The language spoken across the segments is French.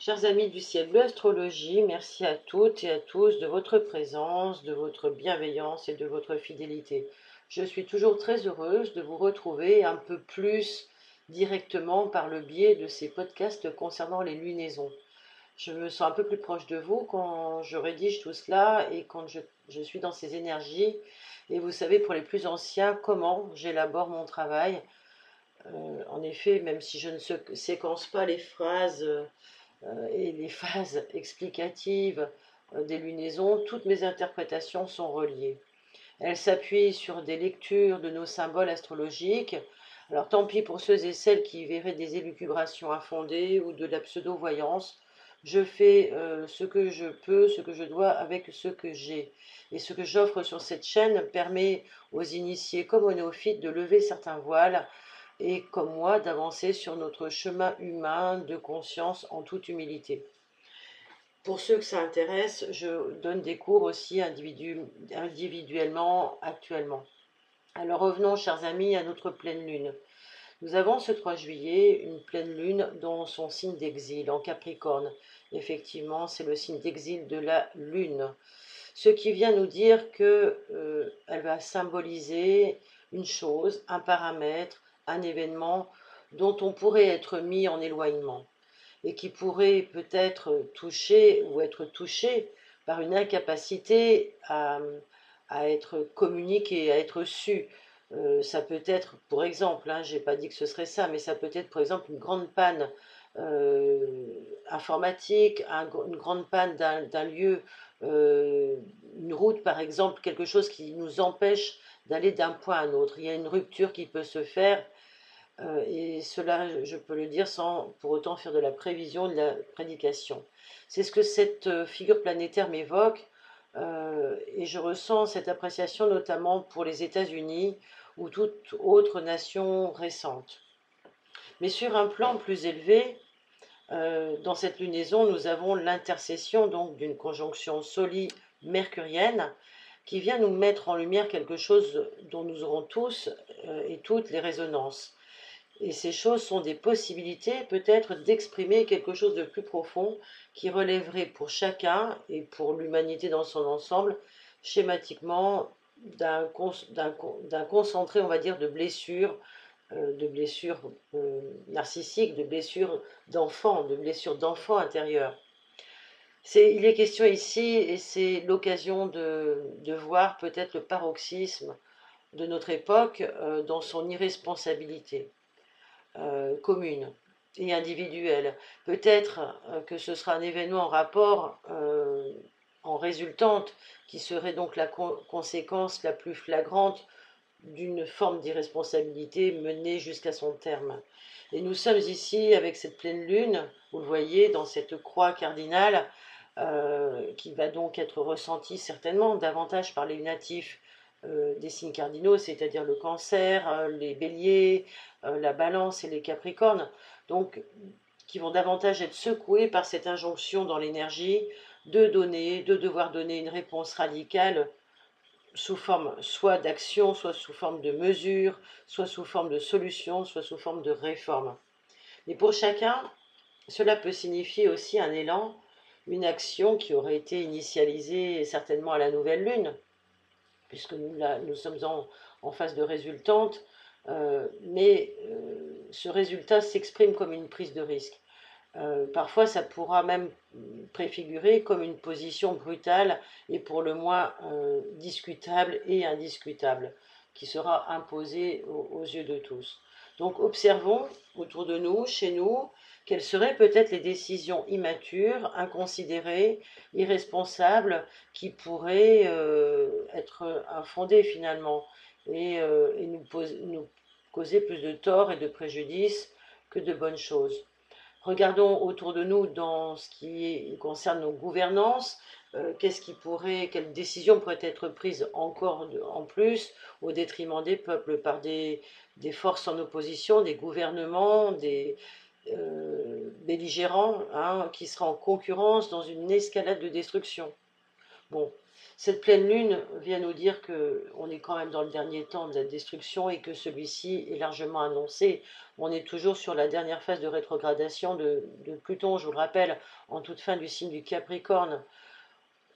Chers amis du ciel bleu astrologie, merci à toutes et à tous de votre présence, de votre bienveillance et de votre fidélité. Je suis toujours très heureuse de vous retrouver un peu plus directement par le biais de ces podcasts concernant les lunaisons. Je me sens un peu plus proche de vous quand je rédige tout cela et quand je suis dans ces énergies. Et vous savez, pour les plus anciens, comment j'élabore mon travail. En effet, même si je ne séquence pas les phrases et les phases explicatives des lunaisons, toutes mes interprétations sont reliées. Elles s'appuient sur des lectures de nos symboles astrologiques. Alors tant pis pour ceux et celles qui verraient des élucubrations infondées ou de la pseudo-voyance. Je fais ce que je peux, ce que je dois avec ce que j'ai. Et ce que j'offre sur cette chaîne permet aux initiés comme aux néophytes de lever certains voiles et, comme moi, d'avancer sur notre chemin humain de conscience en toute humilité. Pour ceux que ça intéresse, je donne des cours aussi individuellement actuellement. Alors revenons, chers amis, à notre pleine lune. Nous avons ce 3 juillet une pleine lune dans son signe d'exil, en Capricorne. Effectivement, c'est le signe d'exil de la lune. Ce qui vient nous dire qu'elle va symboliser une chose, un paramètre, un événement dont on pourrait être mis en éloignement et qui pourrait peut-être toucher ou être touché par une incapacité à être communiqué, à être su. Ça peut être, pour exemple, je n'ai pas dit que ce serait ça, mais ça peut être, par exemple, une grande panne informatique, une grande panne d'un lieu, une route, par exemple, quelque chose qui nous empêche d'aller d'un point à un autre. Il y a une rupture qui peut se faire et cela, je peux le dire sans pour autant faire de la prévision, de la prédication. C'est ce que cette figure planétaire m'évoque, et je ressens cette appréciation notamment pour les États-Unis ou toute autre nation récente. Mais sur un plan plus élevé, dans cette lunaison, nous avons l'intercession donc d'une conjonction soli-mercurienne qui vient nous mettre en lumière quelque chose dont nous aurons tous et toutes les résonances. Et ces choses sont des possibilités peut-être d'exprimer quelque chose de plus profond qui relèverait pour chacun et pour l'humanité dans son ensemble, schématiquement, d'un concentré, on va dire, de blessures narcissiques, de blessures d'enfants intérieurs. Il est question ici, et c'est l'occasion de voir peut-être le paroxysme de notre époque dans son irresponsabilité commune et individuelle. Peut-être que ce sera un événement en rapport, en résultante, qui serait donc la conséquence la plus flagrante d'une forme d'irresponsabilité menée jusqu'à son terme. Et nous sommes ici avec cette pleine lune, vous le voyez, dans cette croix cardinale, qui va donc être ressentie certainement davantage par les natifs des signes cardinaux, c'est-à-dire le cancer, les béliers, la balance et les capricornes, donc qui vont davantage être secoués par cette injonction dans l'énergie de devoir donner une réponse radicale sous forme soit d'action, soit sous forme de mesure, soit sous forme de solution, soit sous forme de réforme. Mais pour chacun, cela peut signifier aussi un élan, une action qui aurait été initialisée certainement à la nouvelle lune, puisque nous sommes en phase de résultante, mais ce résultat s'exprime comme une prise de risque. Parfois, ça pourra même préfigurer comme une position brutale et pour le moins discutable et indiscutable, qui sera imposée aux yeux de tous. Donc observons autour de nous, chez nous, quelles seraient peut-être les décisions immatures, inconsidérées, irresponsables, qui pourraient être infondées finalement et nous causer plus de tort et de préjudice que de bonnes choses. Regardons autour de nous dans ce qui concerne nos gouvernances, quelles décisions pourraient être prises encore en plus au détriment des peuples par des forces en opposition, des gouvernements, des belligérants qui seraient en concurrence dans une escalade de destruction. Bon, Cette pleine lune vient nous dire qu'on est quand même dans le dernier temps de la destruction et que celui-ci est largement annoncé. On est toujours sur la dernière phase de rétrogradation de Pluton, je vous le rappelle, en toute fin du signe du Capricorne.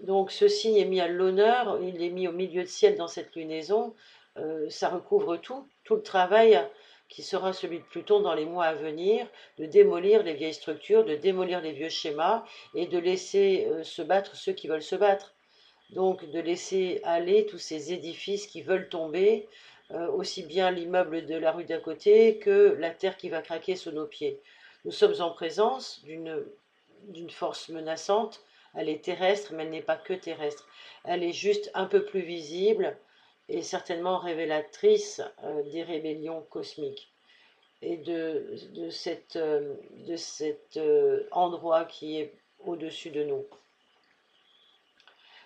Donc ce signe est mis à l'honneur, il est mis au milieu de ciel dans cette lunaison. Ça recouvre tout le travail qui sera celui de Pluton dans les mois à venir, de démolir les vieilles structures, de démolir les vieux schémas et de laisser se battre ceux qui veulent se battre. Donc de laisser aller tous ces édifices qui veulent tomber, aussi bien l'immeuble de la rue d'à côté que la terre qui va craquer sous nos pieds. Nous sommes en présence d'une force menaçante. Elle est terrestre, mais elle n'est pas que terrestre. Elle est juste un peu plus visible et certainement révélatrice des rébellions cosmiques et de cet endroit qui est au-dessus de nous.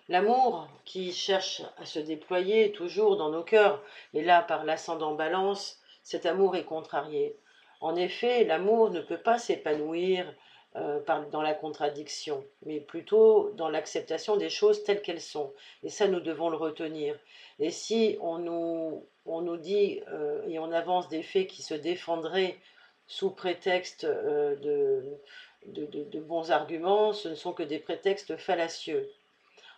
L'amour qui cherche à se déployer toujours dans nos cœurs, et là par l'ascendant Balance, cet amour est contrarié. En effet, l'amour ne peut pas s'épanouir dans la contradiction, mais plutôt dans l'acceptation des choses telles qu'elles sont. Et ça, nous devons le retenir. Et si on nous dit et on avance des faits qui se défendraient sous prétexte de bons arguments, ce ne sont que des prétextes fallacieux.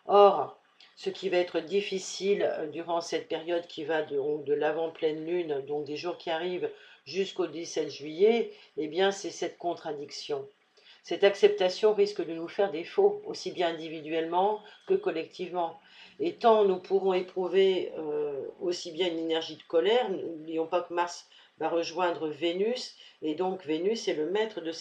Or, ce qui va être difficile durant cette période qui va de l'avant-pleine lune, donc des jours qui arrivent jusqu'au 17 juillet, eh bien c'est cette contradiction. Cette acceptation risque de nous faire défaut, aussi bien individuellement que collectivement. Et tant nous pourrons éprouver aussi bien une énergie de colère, n'oublions pas que Mars va rejoindre Vénus, et donc Vénus est le maître de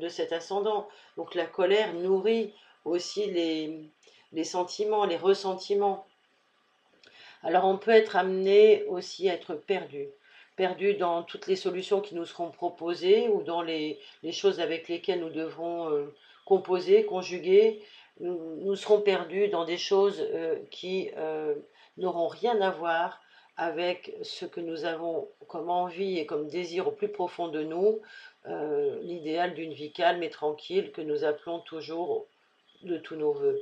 cet ascendant. Donc la colère nourrit aussi les sentiments, les ressentiments. Alors on peut être amené aussi à être perdu dans toutes les solutions qui nous seront proposées ou dans les choses avec lesquelles nous devrons composer, conjuguer. Nous serons perdus dans des choses qui n'auront rien à voir avec ce que nous avons comme envie et comme désir au plus profond de nous, l'idéal d'une vie calme et tranquille que nous appelons toujours de tous nos voeux.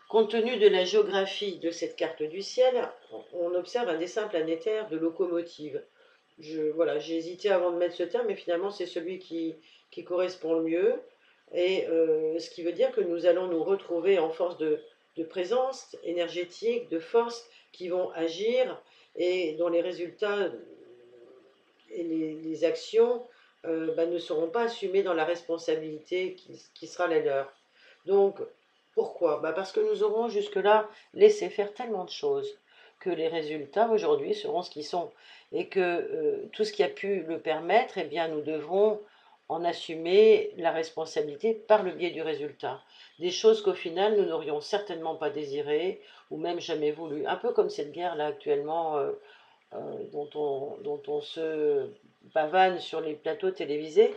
Compte tenu de la géographie de cette carte du ciel, on observe un dessin planétaire de locomotive. Voilà, j'ai hésité avant de mettre ce terme, mais finalement c'est celui qui correspond le mieux. Et ce qui veut dire que nous allons nous retrouver en force de présence énergétique, de force, qui vont agir et dont les résultats et les actions ne seront pas assumés dans la responsabilité qui sera la leur. Donc, pourquoi? Parce que nous aurons jusque-là laissé faire tellement de choses que les résultats aujourd'hui seront ce qu'ils sont et que tout ce qui a pu le permettre, eh bien, nous devrons en assumer la responsabilité par le biais du résultat. Des choses qu'au final, nous n'aurions certainement pas désirées ou même jamais voulu. Un peu comme cette guerre-là actuellement dont on se pavane sur les plateaux télévisés,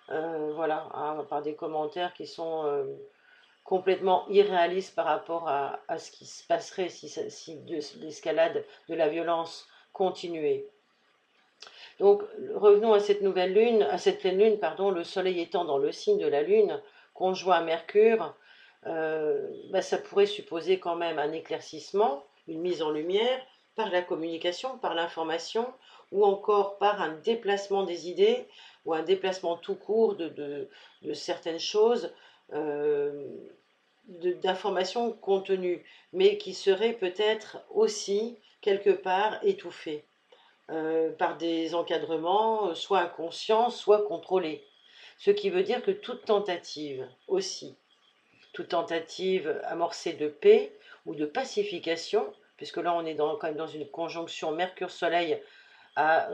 voilà, hein, par des commentaires qui sont complètement irréaliste par rapport à ce qui se passerait si l'escalade de la violence continuait. Donc revenons à cette nouvelle lune, à cette pleine lune, pardon, le soleil étant dans le signe de la lune, conjoint à Mercure, ça pourrait supposer quand même un éclaircissement, une mise en lumière par la communication, par l'information, ou encore par un déplacement des idées, ou un déplacement tout court de certaines choses, d'informations contenues, mais qui seraient peut-être aussi quelque part étouffées par des encadrements, soit inconscients, soit contrôlés. Ce qui veut dire que toute tentative aussi, toute tentative amorcée de paix ou de pacification, puisque là on est quand même dans une conjonction Mercure-Soleil à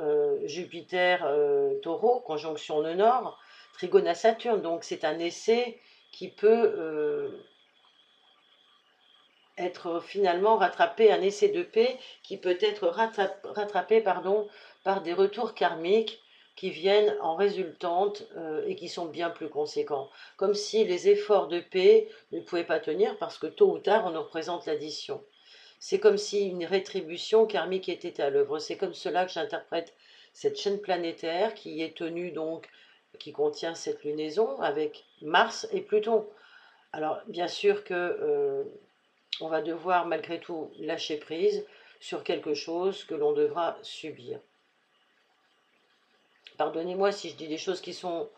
Jupiter-Taureau, conjonction nœud nord, trigone à Saturne, donc c'est un essai qui peut être finalement rattrapé, un essai de paix qui peut être rattrapé par des retours karmiques qui viennent en résultante et qui sont bien plus conséquents. Comme si les efforts de paix ne pouvaient pas tenir parce que tôt ou tard on nous représente l'addition. C'est comme si une rétribution karmique était à l'œuvre. C'est comme cela que j'interprète cette chaîne planétaire qui est tenue donc, qui contient cette lunaison avec Mars et Pluton. Alors bien sûr que on va devoir malgré tout lâcher prise sur quelque chose que l'on devra subir. Pardonnez-moi si je dis des choses qui sont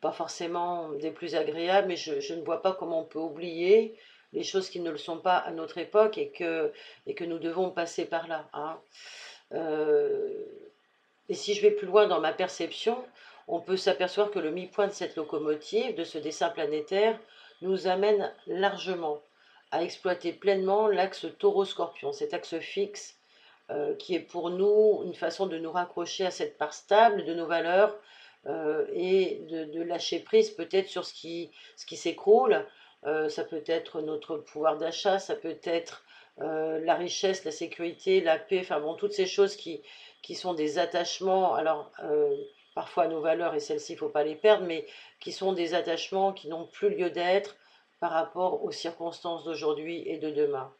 pas forcément des plus agréables, mais je ne vois pas comment on peut oublier les choses qui ne le sont pas à notre époque et que nous devons passer par là. Hein. Euh, et si je vais plus loin dans ma perception, on peut s'apercevoir que le mi-point de cette locomotive, de ce dessin planétaire, nous amène largement à exploiter pleinement l'axe taureau-scorpion, cet axe fixe qui est pour nous une façon de nous raccrocher à cette part stable de nos valeurs et de lâcher prise peut-être sur ce qui s'écroule. Ça peut être notre pouvoir d'achat, ça peut être la richesse, la sécurité, la paix, enfin bon, toutes ces choses qui sont des attachements, alors parfois à nos valeurs, et celles-ci, il ne faut pas les perdre, mais qui sont des attachements qui n'ont plus lieu d'être par rapport aux circonstances d'aujourd'hui et de demain.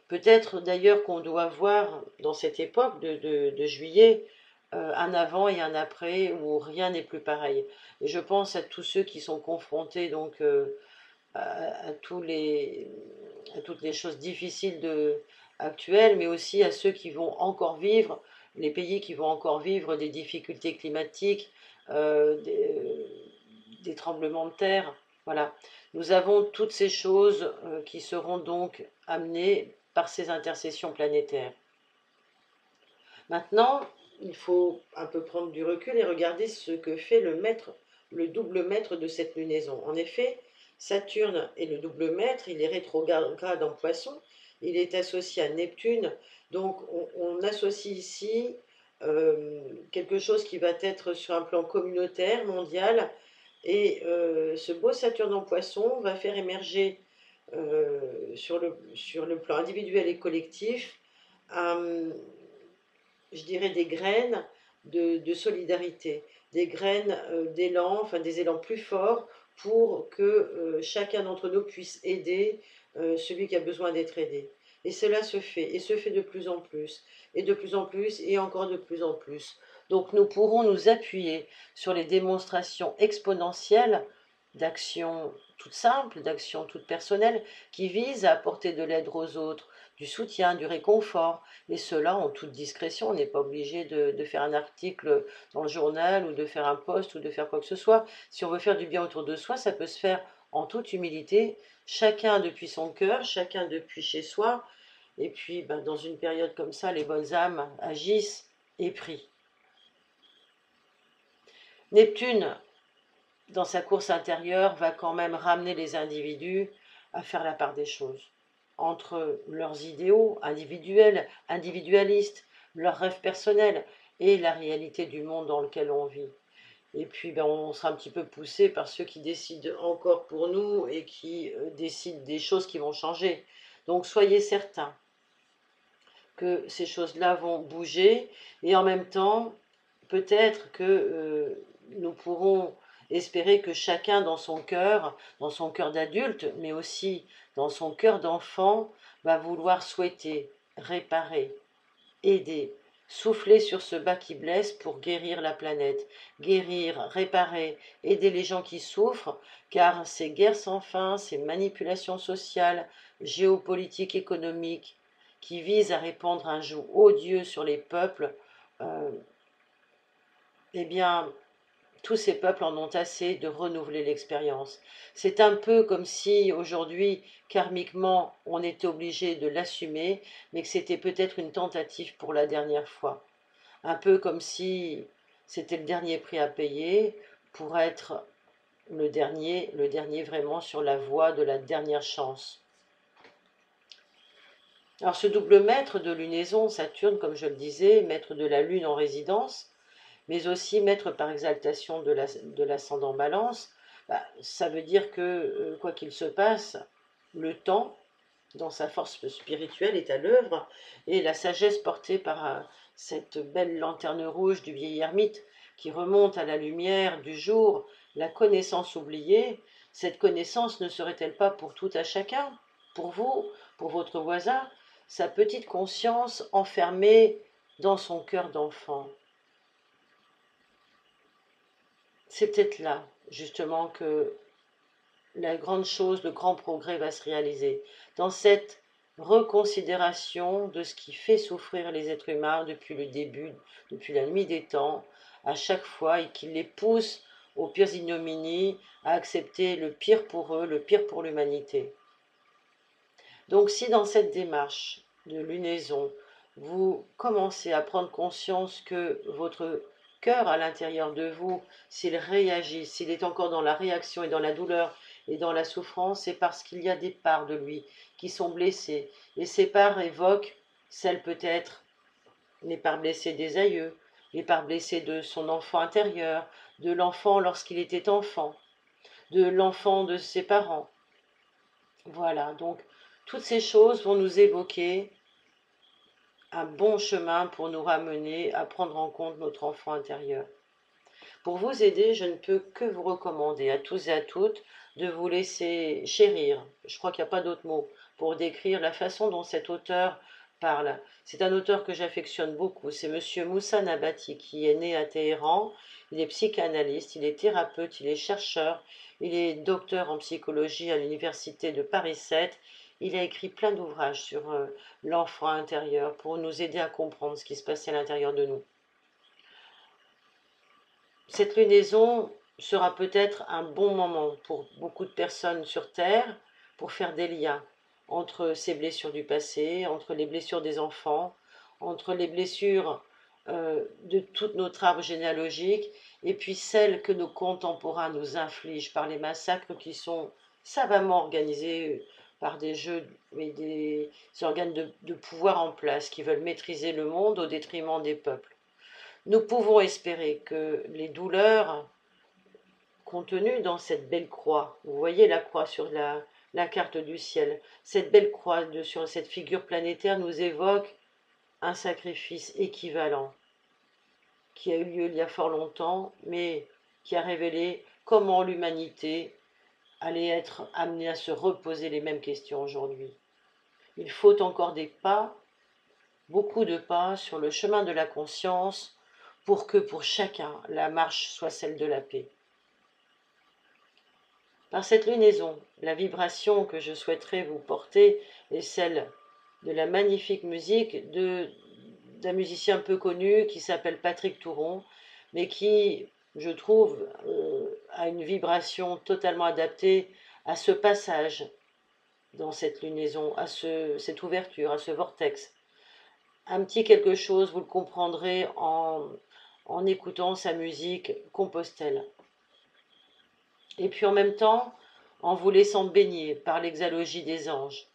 Peut-être d'ailleurs qu'on doit voir dans cette époque de juillet un avant et un après où rien n'est plus pareil. Et je pense à tous ceux qui sont confrontés donc à à toutes les choses difficiles actuelles, mais aussi à ceux qui vont encore vivre, les pays qui vont encore vivre des difficultés climatiques, des tremblements de terre. Voilà. Nous avons toutes ces choses qui seront donc amenées par ces intercessions planétaires. Maintenant, il faut un peu prendre du recul et regarder ce que fait le maître, le double maître de cette lunaison. En effet, Saturne est le double maître, il est rétrograde en Poisson, il est associé à Neptune, donc on associe ici quelque chose qui va être sur un plan communautaire, mondial, et ce beau Saturne en Poisson va faire émerger sur le plan individuel et collectif, je dirais des graines de solidarité, des graines d'élan, enfin des élans plus forts pour que chacun d'entre nous puisse aider celui qui a besoin d'être aidé. Et cela se fait, et se fait de plus en plus, et de plus en plus, et encore de plus en plus. Donc nous pourrons nous appuyer sur les démonstrations exponentielles d'actions toutes simples, d'actions toutes personnelles, qui visent à apporter de l'aide aux autres, du soutien, du réconfort, et cela en toute discrétion. On n'est pas obligé de faire un article dans le journal ou de faire un post ou de faire quoi que ce soit. Si on veut faire du bien autour de soi, ça peut se faire en toute humilité, chacun depuis son cœur, chacun depuis chez soi. Et puis, ben, dans une période comme ça, les bonnes âmes agissent et prient. Neptune, dans sa course intérieure, va quand même ramener les individus à faire la part des choses entre leurs idéaux individuels, individualistes, leurs rêves personnels et la réalité du monde dans lequel on vit. Et puis ben, on sera un petit peu poussé par ceux qui décident encore pour nous et qui décident des choses qui vont changer. Donc soyez certains que ces choses-là vont bouger et en même temps, peut-être que nous pourrons espérer que chacun dans son cœur d'adulte, mais aussi dans son cœur d'enfant, va vouloir souhaiter, réparer, aider, souffler sur ce bas qui blesse pour guérir la planète, guérir, réparer, aider les gens qui souffrent, car ces guerres sans fin, ces manipulations sociales, géopolitiques, économiques, qui visent à répandre un joug odieux sur les peuples, euh, eh bien, tous ces peuples en ont assez de renouveler l'expérience. C'est un peu comme si aujourd'hui, karmiquement, on était obligé de l'assumer, mais que c'était peut-être une tentative pour la dernière fois. Un peu comme si c'était le dernier prix à payer pour être le dernier vraiment sur la voie de la dernière chance. Alors ce double maître de lunaison, Saturne, comme je le disais, maître de la Lune en résidence, mais aussi maître par exaltation de l'ascendant Balance, bah, ça veut dire que, quoi qu'il se passe, le temps, dans sa force spirituelle, est à l'œuvre, et la sagesse portée par cette belle lanterne rouge du vieil ermite qui remonte à la lumière du jour, la connaissance oubliée, cette connaissance ne serait-elle pas pour tout à chacun, pour vous, pour votre voisin, sa petite conscience enfermée dans son cœur d'enfant? C'est peut-être là, justement, que la grande chose, le grand progrès va se réaliser. Dans cette reconsidération de ce qui fait souffrir les êtres humains depuis le début, depuis la nuit des temps, à chaque fois, et qui les pousse aux pires ignominies, à accepter le pire pour eux, le pire pour l'humanité. Donc si dans cette démarche de lunaison, vous commencez à prendre conscience que votre cœur à l'intérieur de vous, s'il réagit, s'il est encore dans la réaction et dans la douleur et dans la souffrance, c'est parce qu'il y a des parts de lui qui sont blessées. Et ces parts évoquent celles peut-être les parts blessées des aïeux, les parts blessées de son enfant intérieur, de l'enfant lorsqu'il était enfant, de l'enfant de ses parents. Voilà, donc toutes ces choses vont nous évoquer un bon chemin pour nous ramener à prendre en compte notre enfant intérieur. Pour vous aider, je ne peux que vous recommander à tous et à toutes de vous laisser chérir. Je crois qu'il n'y a pas d'autre mot pour décrire la façon dont cet auteur parle. C'est un auteur que j'affectionne beaucoup. C'est Monsieur Moussa Nabati qui est né à Téhéran. Il est psychanalyste, il est thérapeute, il est chercheur, il est docteur en psychologie à l'université de Paris 7. Il a écrit plein d'ouvrages sur l'enfant intérieur pour nous aider à comprendre ce qui se passait à l'intérieur de nous. Cette lunaison sera peut-être un bon moment pour beaucoup de personnes sur Terre pour faire des liens entre ces blessures du passé, entre les blessures des enfants, entre les blessures de tout notre arbre généalogique et puis celles que nos contemporains nous infligent par les massacres qui sont savamment organisés par des jeux et des organes de pouvoir en place qui veulent maîtriser le monde au détriment des peuples. Nous pouvons espérer que les douleurs contenues dans cette belle croix, vous voyez la croix sur la carte du ciel, cette belle croix sur cette figure planétaire nous évoque un sacrifice équivalent qui a eu lieu il y a fort longtemps, mais qui a révélé comment l'humanité allait être amenée à se reposer les mêmes questions aujourd'hui. Il faut encore des pas, beaucoup de pas sur le chemin de la conscience pour que pour chacun la marche soit celle de la paix. Par cette lunaison, la vibration que je souhaiterais vous porter est celle de la magnifique musique d'un musicien peu connu qui s'appelle Patrick Touron, mais qui, je trouve, a une vibration totalement adaptée à ce passage dans cette lunaison, à cette ouverture, à ce vortex. Un petit quelque chose, vous le comprendrez en écoutant sa musique Compostelle. Et puis en même temps, en vous laissant baigner par l'exalogie des anges.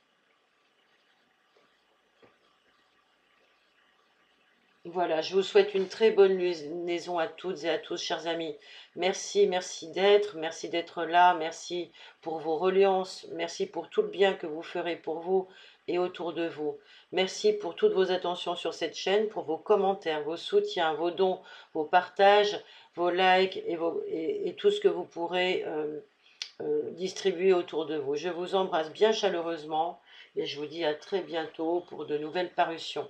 Voilà, je vous souhaite une très bonne lunaison à toutes et à tous, chers amis. Merci, merci d'être là, merci pour vos reliances, merci pour tout le bien que vous ferez pour vous et autour de vous. Merci pour toutes vos attentions sur cette chaîne, pour vos commentaires, vos soutiens, vos dons, vos partages, vos likes et tout ce que vous pourrez distribuer autour de vous. Je vous embrasse bien chaleureusement et je vous dis à très bientôt pour de nouvelles parutions.